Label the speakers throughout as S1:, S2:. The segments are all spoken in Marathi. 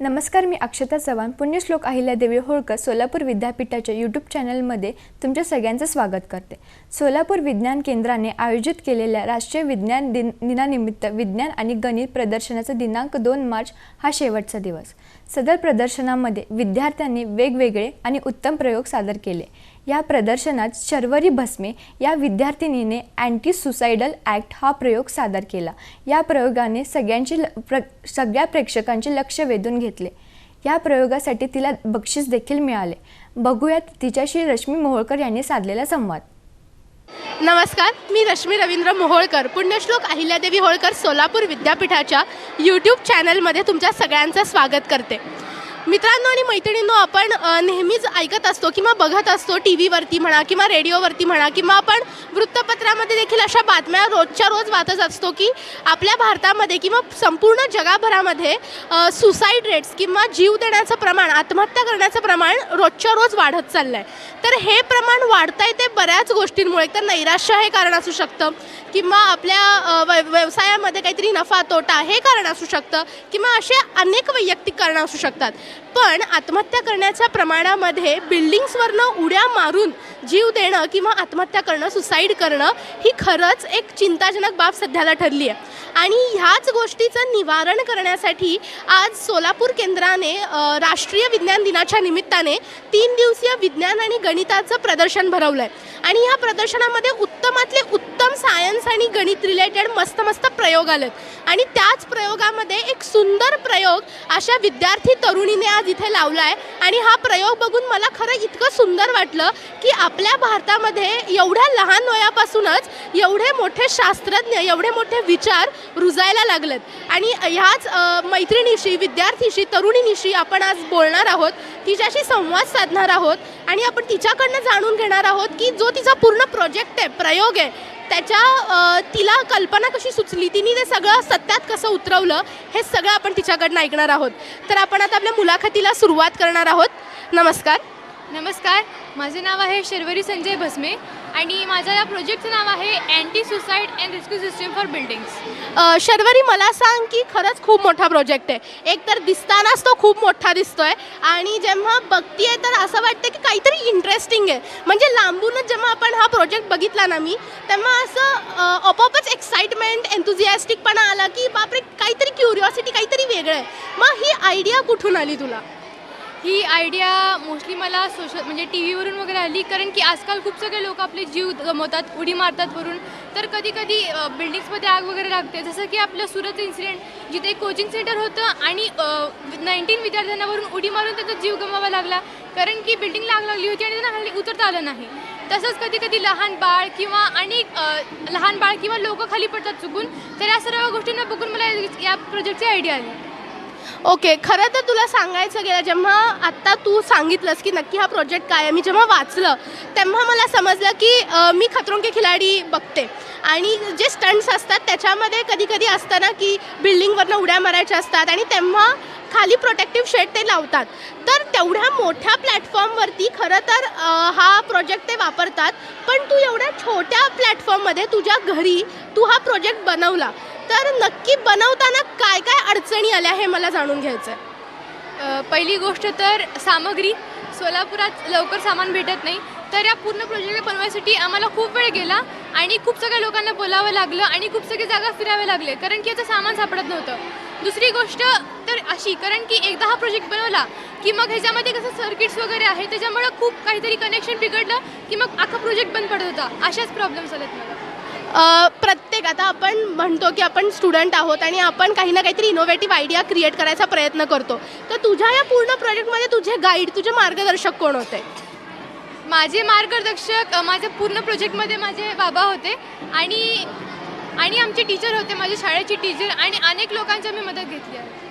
S1: नमस्कार, मी अक्षता चव्हाण, पुण्यश्लोक अहिल्यादेवी होळकर सोलापूर विद्यापीठाच्या यूट्यूब चॅनलमध्ये तुमच्या सगळ्यांचं स्वागत करते। सोलापूर विज्ञान केंद्राने आयोजित केलेल्या राष्ट्रीय विज्ञान दिनानिमित्त विज्ञान आणि गणित प्रदर्शनाचा दिनांक 2 मार्च हा शेवटचा दिवस। सदर प्रदर्शनामध्ये विद्यार्थ्यांनी वेगवेगळे आणि उत्तम प्रयोग सादर केले। या प्रदर्शनात शर्वरी भस्मे या विद्यार्थिनीने अँटी सुसाइडल ॲक्ट हा प्रयोग सादर केला। या प्रयोगाने सगळ्या प्रेक्षकांचे लक्ष वेधून घेतले। या प्रयोगासाठी तिला बक्षीस देखील मिळाले। बघूयात तिच्याशी रश्मी मोहोळकर यांनी साधलेला संवाद।
S2: नमस्कार, मी रश्मी रवींद्र मोहोळकर, पुण्यश्लोक अहिल्यादेवी होळकर सोलापूर विद्यापीठाच्या यूट्यूब चॅनलमध्ये तुमच्या सगळ्यांचं स्वागत करते। मित्रांनो आणि मैत्रिणींनो, आपण नेहमीच ऐकत असतो किंवा बघत असतो टीव्हीवरती म्हणा किंवा रेडिओवरती म्हणा किंवा आपण वृत्तपत्रामध्ये देखील अशा बातम्या रोजच्या रोज वाचत असतो की आपल्या भारतामध्ये किंवा संपूर्ण जगभरामध्ये सुसाईड रेट्स किंवा जीव देण्याचं प्रमाण, आत्महत्या करण्याचं प्रमाण रोजच्या रोज वाढत चाललं आहे। तर हे प्रमाण वाढतंय ते बऱ्याच गोष्टींमुळे, तर नैराश्य हे कारण असू शकतं किंवा आपल्या व्यवसायामध्ये काहीतरी नफा तोटा हे कारण असू शकतं किंवा असे अनेक वैयक्तिक कारणं असू शकतात। पण आत्महत्या करण्याच्या प्रमाणामध्ये बिल्डिंग्सवरनं उड्या मारून जीव देणं किंवा आत्महत्या करणं, सुसाईड करणं ही खरंच एक चिंताजनक बाब सध्याला ठरली आहे। आणि ह्याच गोष्टीचं निवारण करण्यासाठी आज सोलापूर केंद्राने राष्ट्रीय विज्ञान दिनाच्या निमित्ताने 3 दिवसीय विज्ञान आणि गणिताचं प्रदर्शन भरवलं आहे। आणि ह्या प्रदर्शनामध्ये उत्तमातले उत्तम सायन्स आणि गणित रिलेटेड मस्त मस्त प्रयोग आलेत। आणि त्याच प्रयोगामध्ये एक सुंदर प्रयोग अशा विद्यार्थी तरुणीने आज इथे लावला आहे। आणि हा प्रयोग बघून मला खरं इतकं सुंदर वाटलं की आपल्या भारतामध्ये एवढ्या लहान वयापासूनच एवढे मोठे शास्त्रज्ञ, एवढे मोठे विचार रुजायला लागलेत। आणि ह्याच मैत्रिणीशी, विद्यार्थीशी, तरुणीनिशी आपण आज बोलणार आहोत, तिच्याशी संवाद साधणार आहोत आणि आपण तिच्याकडनं जाणून घेणार आहोत की जो तिचा पूर्ण प्रोजेक्ट आहे, प्रयोग आहे, त्याच्या तिला कल्पना कशी सुचली, तिने ते सगळं सत्यात कसं उतरवलं, हे सगळं आपण तिच्याकडनं ऐकणार आहोत। तर आपण आता आपल्या मुलाखतीला सुरुवात करणार आहोत। नमस्कार।
S3: नमस्कार, माझे नाव आहे शर्वरी संजय भस्मे आणि माझ्या या प्रोजेक्टचं नाव आहे anti suicide and rescue system for buildings.
S2: Sharvari, मला सांग की खरंच खूप मोठा प्रोजेक्ट आहे। एक तर दिसतानाच तो खूप मोठा दिसतोय आणि जेव्हा बघतीये तर असं वाटतं की काहीतरी इंटरेस्टिंग आहे। म्हणजे लांबूनच जेव्हा आपण हा प्रोजेक्ट बघितला ना मी, तेव्हा असं आपोआपच एक्साइटमेंट, एन्थुझियास्टिकपणा आला की बापरे, काहीतरी क्युरिओसिटी, काहीतरी वेगळं आहे। मग ही आयडिया कुठून आली तुला?
S3: ही आयडिया मोस्टली मला म्हणजे टी व्हीवरून वगैरे आली, कारण की आजकाल खूप सगळे लोक आपले जीव गमवतात, उडी मारतात वरून। तर कधी कधी बिल्डिंग्समध्ये आग वगैरे लागते, जसं की आपलं सुरतचं इन्सिडेंट, जिथे एक कोचिंग सेंटर होतं आणि 19 विद्यार्थ्यांना वरून उडी मारून त्यांचा जीव गमवावा लागला, कारण की बिल्डिंगला आग लागली होती आणि त्यांना खाली उतरता आलं नाही। तसंच कधी कधी लहान बाळ किंवा लोक खाली पडतात चुकून। तर या सर्व गोष्टींना बघून मला या प्रोजेक्टची आयडिया आली।
S2: ओके, खरं तर तुला सांगायचं गेलं, जेव्हा आत्ता तू सांगितलंस की नक्की हा प्रोजेक्ट काय आहे, मी जेव्हा वाचलं तेव्हा मला समजलं की मी खतरों के खिलाडी बघते आणि जे स्टंट्स असतात त्याच्यामध्ये कधी कधी असतं ना की बिल्डिंगवरनं उड्या मारायच्या असतात आणि तेव्हा खाली प्रोटेक्टिव्ह शेड ते लावतात। तर तेवढ्या मोठ्या प्लॅटफॉर्मवरती खरं तर हा प्रोजेक्ट ते वापरतात, पण तू एवढ्या छोट्या प्लॅटफॉर्ममध्ये तुझ्या घरी तू हा प्रोजेक्ट बनवला, तर नक्की बनवताना काय काय अडचणी आल्या हे मला जाणून घ्यायचं आहे।
S3: पहिली गोष्ट तर सामग्री, सोलापुरात लवकर सामान भेटत नाही, तर या पूर्ण प्रोजेक्ट बनवायसाठी आम्हाला खूप वेळ गेला आणि खूप सगळ्या लोकांना बोलावं लागलं आणि खूप सगळी जागा फिरावे लागले, कारण की याचं सामान सापडत नव्हतं। दुसरी गोष्ट तर अशी, कारण की एकदा हा प्रोजेक्ट बनवला की मग ह्याच्यामध्ये कसं सर्किट्स वगैरे आहे, त्याच्यामुळे खूप काहीतरी कनेक्शन बिघडलं की मग अख्खा प्रोजेक्ट बंद पडत होता। अशाच प्रॉब्लेम्स आलेत मला।
S2: प्रत्येक, आता आपण म्हणतो की आपण स्टुडंट आहोत आणि आपण काही ना काहीतरी इनोव्हेटिव्ह आयडिया क्रिएट करायचा प्रयत्न करतो, तर तुझ्या या पूर्ण प्रोजेक्टमध्ये तुझे गाईड, तुझे मार्गदर्शक कोण होते?
S3: माझे मार्गदर्शक माझ्या पूर्ण प्रोजेक्टमध्ये माझे बाबा होते आणि आमचे टीचर होते, माझ्या शाळेची टीचर, आणि अनेक लोकांची मी मदत घेतली आहे।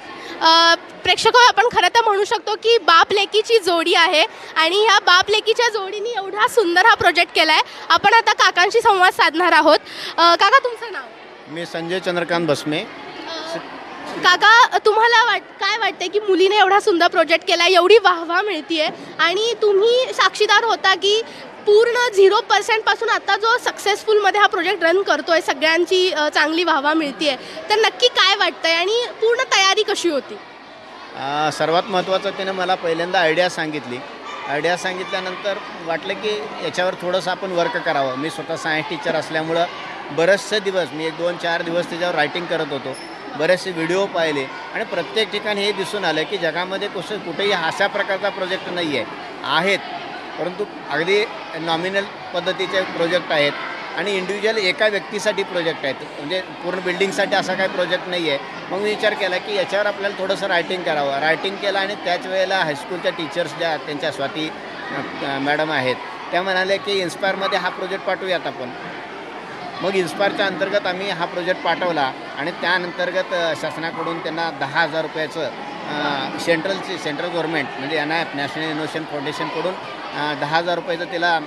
S2: प्रेक्षक, आपण खरं तर म्हणू शकतो की बाप लेकीची जोडी आहे आणि ह्या बाप लेकीच्या जोडीने एवढा सुंदर हा प्रोजेक्ट केला आहे। आपण आता काकांशी संवाद साधणार आहोत। काका, तुमचं नाव?
S4: मी संजय चंद्रकांत भस्मे।
S2: काका, तुम्हाला काय वाटते की मुलीने एवढा सुंदर प्रोजेक्ट केला, एवढी वाहवा मिळतीये आणि तुम्ही साक्षीदार होता की पूर्ण 0% पासून आता जो सक्सेसफुलमध्ये हा प्रोजेक्ट रन करतोय, सगळ्यांची चांगली वाहवा मिळतीये, तर नक्की काय वाटतंय आणि पूर्ण तयारी कशी होती?
S4: सर्वात महत्त्वाचं त्यानं मला पहिल्यांदा आयडिया सांगितली. आयडिया सांगितल्यानंतर वाटलं की याच्यावर थोडंसं आपण वर्क करावं. मी स्वतः सायन्स टीचर असल्यामुळं बरेचसे दिवस मी 1-2-4 दिवस त्याच्यावर रायटिंग करत होतो. बरेचसे व्हिडिओ पाहिले आणि प्रत्येक ठिकाणी हे दिसून आलं की जगामध्ये कुठेही अशा प्रकारचा प्रोजेक्ट नाही आहे. आहेत, परंतु अगदी नॉमिनल पद्धतीचे प्रोजेक्ट आहेत आणि इंडिव्हिज्युअल एका व्यक्तीसाठी प्रोजेक्ट आहेत. म्हणजे पूर्ण बिल्डिंगसाठी असा काही प्रोजेक्ट नाही आहे. मग मी विचार केला की याच्यावर आपल्याला थोडंसं रायटिंग करावं. रायटिंग केलं आणि त्याच वेळेला हायस्कूलच्या टीचर्स ज्या त्यांच्या स्वाती मॅडम आहेत त्या म्हणाले की इन्स्पायरमध्ये हा प्रोजेक्ट पाठवूयात आपण. मग इन्स्पायरच्या अंतर्गत आम्ही हा प्रोजेक्ट पाठवला आणि त्याअंतर्गत शासनाकडून त्यांना 10,000 रुपयाचं सेंट्रल गव्हर्नमेंट म्हणजे NIF नॅशनल इनोव्हेशन फाउंडेशनकडून 10,000 रुपयाचं तिला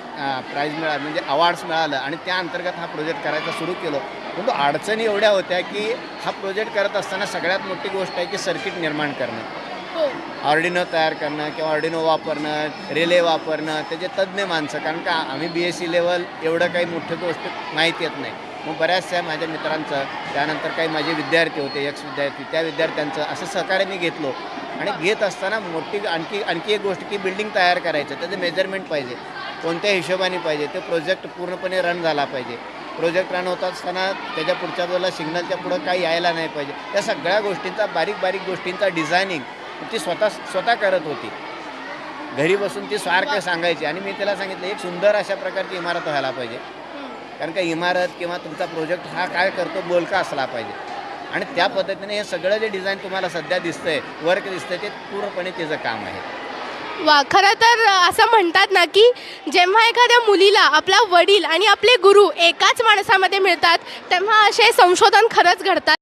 S4: प्राईज मिळालं, म्हणजे अवॉर्ड्स मिळालं आणि त्या अंतर्गत हा प्रोजेक्ट करायचा सुरू केलो. परंतु अडचणी एवढ्या होत्या की हा प्रोजेक्ट करत असताना सगळ्यात मोठी गोष्ट आहे की सर्किट निर्माण करणं,
S2: हो.
S4: ऑर्डिनो तयार करणं किंवा ऑर्डिनो वापरणं, रिले वापरणं, त्याचे तज्ज्ञ माणसं. कारण का आम्ही BSc लेवल एवढं काही मोठी गोष्ट माहिती येत नाही. मग बऱ्याचशा माझ्या मित्रांचं, त्यानंतर काही माझे विद्यार्थी होते, विद्यार्थी, त्या विद्यार्थ्यांचं असं सहकार्य मी घेतलो. आणि घेत असताना आणखी एक गोष्ट की बिल्डिंग तयार करायचं, त्याचं मेजरमेंट पाहिजे, कोणत्या हिशोबाने पाहिजे, ते प्रोजेक्ट पूर्णपणे रन झाला पाहिजे. प्रोजेक्ट रन होत असताना त्याच्या पुढच्या बाजूला सिग्नलच्या पुढं काही यायला नाही पाहिजे. त्या सगळ्या गोष्टींचा बारीक गोष्टींचा डिझायनिंग ती स्वतः करत होती. घरी बसून ती सारखं सांगायची आणि मी त्याला सांगितलं एक सुंदर अशा प्रकारची इमारत व्हायला पाहिजे. कारण का इमारत किंवा तुमचा प्रोजेक्ट हा काय करतो बोलका असला पाहिजे. आणि त्या पद्धतीने हे सगळं जे डिझाईन तुम्हाला सध्या दिसतंय, वर्क दिसतंय, ते पूर्णपणे त्याचं काम आहे.
S2: वा, खरं तर असं म्हणतात ना की जेव्हा एखाद्या मुलीला आपला वडील आणि आपले गुरु एकाच माणसामध्ये मिळतात तेव्हा असे संशोधन खरंच घडतात.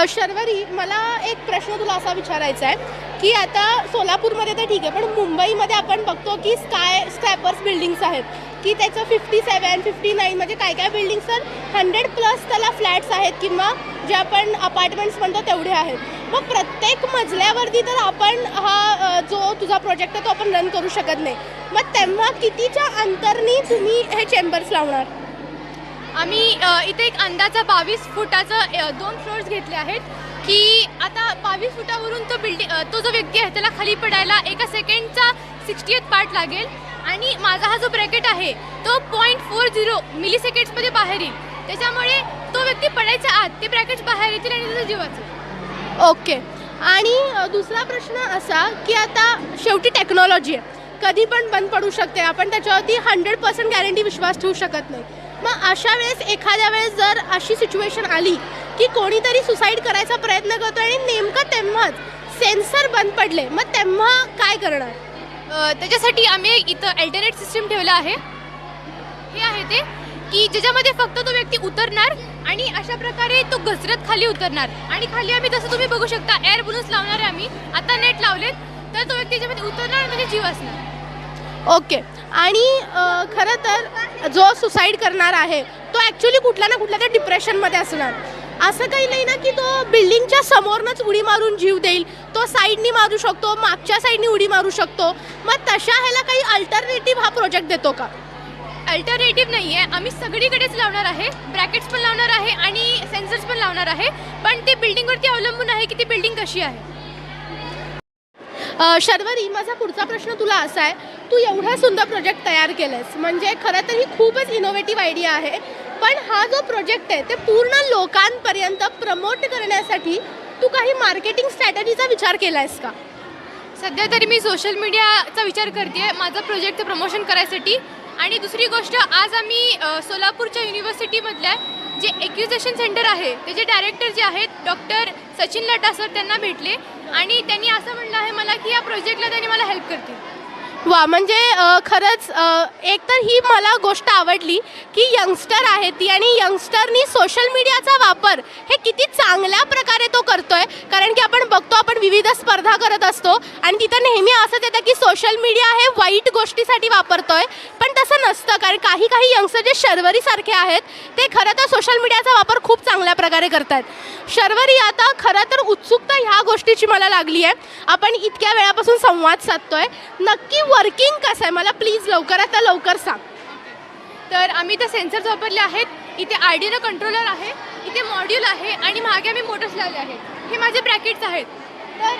S2: शर्वरी, मला एक प्रश्न तुला असा विचारायचा आहे की आता सोलापूरमध्ये तर ठीक आहे, पण मुंबईमध्ये आपण बघतो की स्कॅपर्स बिल्डिंग्स आहेत की त्याचं 57, 59 म्हणजे काय बिल्डिंग्स तर 100+ त्याला फ्लॅट्स आहेत किंवा जे आपण अपार्टमेंट्स म्हणतो तेवढे आहेत. मग प्रत्येक मजल्यावरती तर आपण हा जो तुझा प्रोजेक्ट आहे तो आपण रन करू शकत नाही. मग तेव्हा कितीच्या अंतरनी तुम्ही हे चेंबर्स लावणार?
S3: आम्ही इथे एक अंदाजा 22 फुटाचं 2 फ्लोअर्स घेतले आहेत की आता 22 फुटावरून तो जो व्यक्ती आहे त्याला खाली पडायला एका सेकंडचा 60th पार्ट लागेल आणि माझा हा जो ब्रॅकेट आहे तो 0.40 मिलीसेकंड्समध्ये बाहेर येईल. त्याच्यामुळे तो व्यक्ती पडायच्या आत ते ब्रॅकेट्स बाहेर येतील आणि त्याचं जीव वाचेल.
S2: ओके. आणि दुसरा प्रश्न असा की आता शेवटी टेक्नॉलॉजी आहे, कधी पण बंद पडू शकते, आपण त्याच्यावरती 100% गॅरंटी विश्वास ठेवू शकत नाही. मग अशा वेळेस एखाद्या वेळेस जर अशी सिच्युएशन आली की कोणीतरी सुसाईड करायचा प्रयत्न करतो आणि नेमकं तेव्हाच सेन्सर बंद पडले, मग तेव्हा काय करणार?
S3: त्याच्यासाठी आम्ही इथं अल्टरनेट सिस्टीम ठेवलं आहे. हे आहे ते की ज्याच्यामध्ये फक्त तो व्यक्ती उतरणार आणि अशा प्रकारे तो घसरत खाली उतरणार आणि खाली आम्ही जसं तुम्ही बघू शकता एअर बलून्स लावणार आहे आम्ही. आता नेट लावलेत तर तो व्यक्ती त्याच्यामध्ये उतरणार म्हणजे जीव असणार.
S2: ओके. आणि खरं तर जो सुसाईड करणार आहे तो ॲक्च्युली कुठल्या ना कुठल्या त्या डिप्रेशनमध्ये असणार. असं काही नाही ना की तो बिल्डिंगच्या समोरनंच उडी मारून जीव देईल, तो साईडनी मारू शकतो, मागच्या साईडनी उडी मारू शकतो. मग तशा ह्याला काही अल्टरनेटिव्ह हा प्रोजेक्ट देतो का?
S3: अल्टरनेटिव्ह नाही आहे, आम्ही सगळीकडेच लावणार आहे, ब्रॅकेट्स पण लावणार आहे आणि सेन्सर्स पण लावणार आहे, पण ते बिल्डिंगवरती अवलंबून आहे की ती बिल्डिंग कशी आहे.
S2: शर्वरी, माझा पुढचा प्रश्न तुला असा आहे, तू एवढा सुंदर प्रोजेक्ट तयार केलंस म्हणजे खरं तर ही खूपच इनोव्हेटिव्ह आयडिया आहे, पण हा जो प्रोजेक्ट आहे ते पूर्ण लोकांपर्यंत प्रमोट करण्यासाठी तू काही मार्केटिंग स्ट्रॅटेजीचा विचार केला आहेस का?
S3: सध्या तरी मी सोशल मीडियाचा विचार करते आहे माझा प्रोजेक्टचं प्रमोशन करायसाठी. आणि दुसरी गोष्ट, आज आम्ही सोलापूरच्या युनिव्हर्सिटीमधल्या जे एक्युजेशन सेंटर आहे त्याचे डायरेक्टर जे आहेत डॉक्टर सचिन लटा सर त्यांना भेटले आणि त्यांनी असं म्हणलं आहे मला की या प्रोजेक्टला त्यांनी मला हेल्प करतील.
S2: वा, म्हणजे खरंच एक तर ही मला गोष्ट आवडली की यंगस्टर आहे ती आणि यंगस्टरनी सोशल मीडियाचा वापर हे किती चांगल्या प्रकारे तो करतोय. कारण की आपण बघतो आपण विविध स्पर्धा करत असतो आणि तिथं नेहमी असंच येतं की सोशल मीडिया हे वाईट गोष्टीसाठी वापरतोय, पण तसं नसतं. कारण काही यंगस्टर जे शर्वरीसारखे आहेत ते खरं तर सोशल मीडियाचा वापर खूप चांगल्या प्रकारे करतात. शर्वरी, आता खरं तर उत्सुकता ह्या गोष्टीची मला लागली आहे. आपण इतक्या वेळापासून संवाद साधतोय, नक्की वर्किंग कसं आहे मला प्लीज लवकरात लवकर सांग.
S3: तर आम्ही इथं सेन्सर्स वापरले आहेत, इथे आर्डिनो कंट्रोलर आहे, इथे मॉड्यूल आहे आणि मागे आम्ही मोटर्स लावले आहेत. हे माझे ब्रॅकेट्स आहेत. तर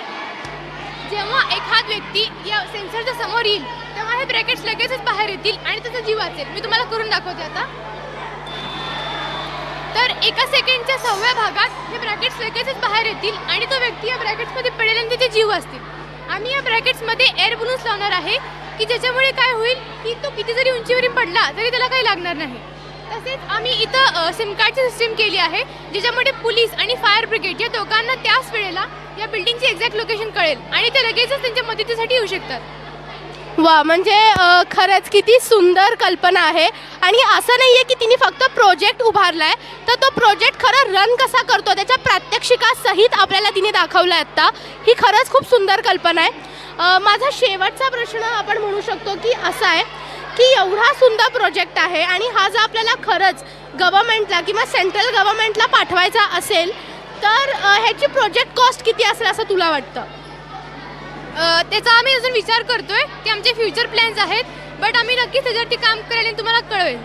S3: जेव्हा एखाद व्यक्ती या सेन्सरच्या समोर येईल तेव्हा हे ब्रॅकेट्स लगेचच बाहेर येतील आणि त्याचा जीव वाचेल. मी तुम्हाला करून दाखवते आता. तर एका सेकंडच्या 6व्या भागात हे ब्रॅकेट्स लगेचच बाहेर येतील आणि तो व्यक्ती या ब्रॅकेट्समध्ये पडेल आणि त्याचे जीव वाचतील. आम्ही या ब्रॅकेट्समध्ये एअर बलून्स लावणार आहे की ज्याच्यामुळे काय होईल की तो किती जरी उंचीवरून पडला तरी त्याला काही लागणार नाही. तसेच आम्ही इथं सिम कार्डची सिस्टीम केली आहे ज्याच्यामध्ये पोलीस आणि फायर ब्रिगेड या दोघांना त्याच वेळेला या बिल्डिंगची एक्झॅक्ट लोकेशन कळेल आणि ते लगेचच त्यांच्या मदतीसाठी येऊ शकतात.
S2: वा, म्हणजे खरंच किती सुंदर कल्पना आहे. आणि असं नाही आहे की तिने फक्त प्रोजेक्ट उभारला आहे, तर तो प्रोजेक्ट खरं रन कसा करतो त्याच्या प्रात्यक्षिकासहित आपल्याला तिने दाखवलं आहे आत्ता. ही खरंच खूप सुंदर कल्पना आहे. माझा शेवटचा प्रश्न आपण म्हणू शकतो की असा आहे की एवढा सुंदर प्रोजेक्ट आहे आणि हा जर आपल्याला खरंच गव्हर्नमेंटला किंवा सेंट्रल गव्हर्नमेंटला पाठवायचा असेल तर ह्याची प्रोजेक्ट कॉस्ट किती असेल असं तुला वाटतं?
S3: त्याचा आम्ही अजून विचार करतोय की आमचे फ्युचर प्लॅन्स आहेत, बट आम्ही नक्कीच त्याच्यावरती काम करेल आणि तुम्हाला कळवेल.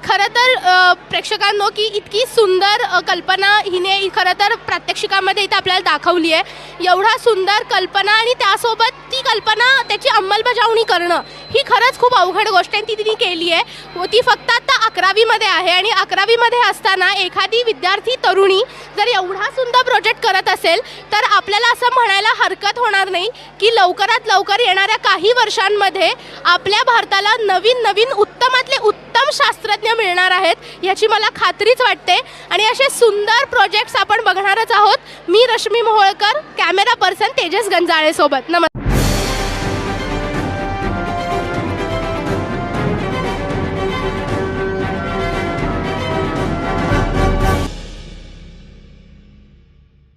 S2: खरं तर प्रेक्षकांनो की इतकी सुंदर कल्पना हिने खरं तर प्रात्यक्षिकामध्ये इथं आपल्याला दाखवली आहे. एवढा सुंदर कल्पना आणि त्यासोबत ती कल्पना त्याची अंमलबजावणी करणं ही खरंच खूप अवघड गोष्ट आहे. ती तिने केली आहे. ती फक्त आता 11वीमध्ये आहे आणि 11वीमध्ये असताना एखादी विद्यार्थी तरुणी जर एवढा सुंदर प्रोजेक्ट करत असेल तर आपल्याला असं म्हणायला हरकत होणार नाही की लवकरात लवकर येणाऱ्या काही वर्षांमध्ये आपल्या भारताला नवीन नवीन उत्तमातले उत्तम शास्त्रज्ञ मिळणार आहेत याची मला खात्रीच वाटते. आणि असे सुंदर प्रोजेक्ट्स आपण बघणारच आहोत. मी रश्मी मोहोळकर, कॅमेरा पर्सन तेजस गंजाळेसोबत. नमस्कार.